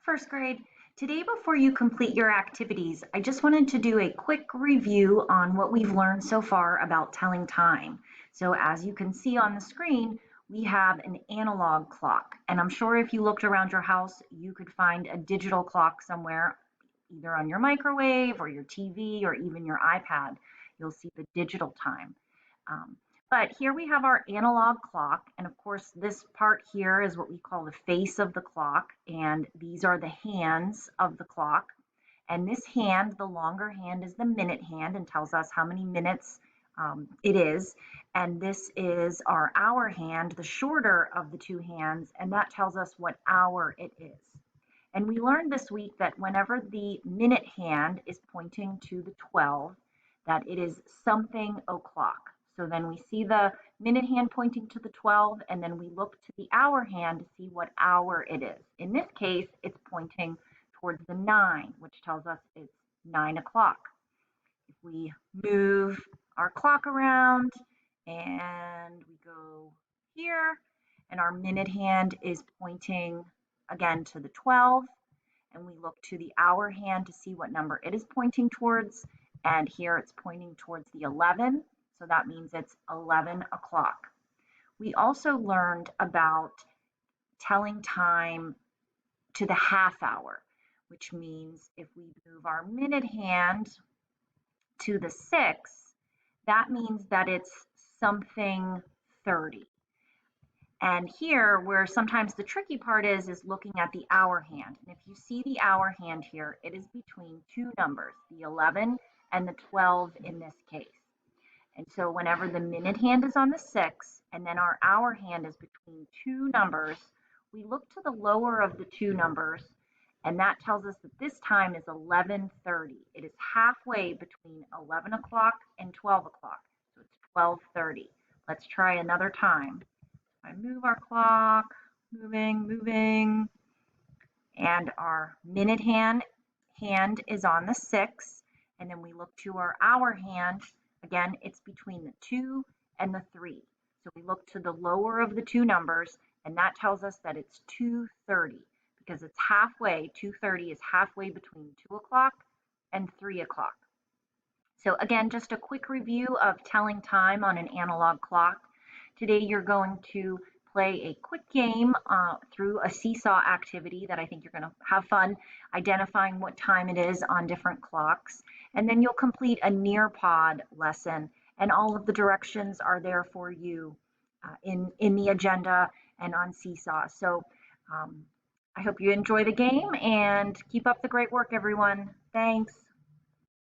First grade, today before you complete your activities, I just wanted to do a quick review on what we've learned so far about telling time. So as you can see on the screen, we have an analog clock, and I'm sure if you looked around your house, you could find a digital clock somewhere, either on your microwave or your TV or even your iPad. You'll see the digital time. Um, but here we have our analog clock, and of course this part here is what we call the face of the clock, and these are the hands of the clock. And this hand, the longer hand, is the minute hand and tells us how many minutes it is. And this is our hour hand, the shorter of the two hands, and that tells us what hour it is. And we learned this week that whenever the minute hand is pointing to the 12, that it is something o'clock. So then we see the minute hand pointing to the 12, and then we look to the hour hand to see what hour it is. In this case, it's pointing towards the 9, which tells us it's 9 o'clock. If we move our clock around and we go here, and our minute hand is pointing again to the 12, and we look to the hour hand to see what number it is pointing towards, and here it's pointing towards the 11, so that means it's 11 o'clock. We also learned about telling time to the half hour, which means if we move our minute hand to the 6, that means that it's something 30. And here, where sometimes the tricky part is looking at the hour hand. And if you see the hour hand here, it is between two numbers, the 11 and the 12 in this case. And so whenever the minute hand is on the 6 and then our hour hand is between two numbers, we look to the lower of the two numbers, and that tells us that this time is 11:30. It is halfway between 11 o'clock and 12 o'clock, so it's 12:30. Let's try another time. I move our clock, moving, and our minute hand is on the 6, and then we look to our hour hand. Again, it's between the 2 and the 3. So we look to the lower of the two numbers, and that tells us that it's 2:30 because it's halfway. 2:30 is halfway between 2 o'clock and 3 o'clock. So again, just a quick review of telling time on an analog clock. Today you're going to play a quick game through a seesaw activity that I think you're going to have fun identifying what time it is on different clocks. And then you'll complete a Nearpod lesson, and all of the directions are there for you in the agenda and on Seesaw. So I hope you enjoy the game and keep up the great work, everyone. Thanks.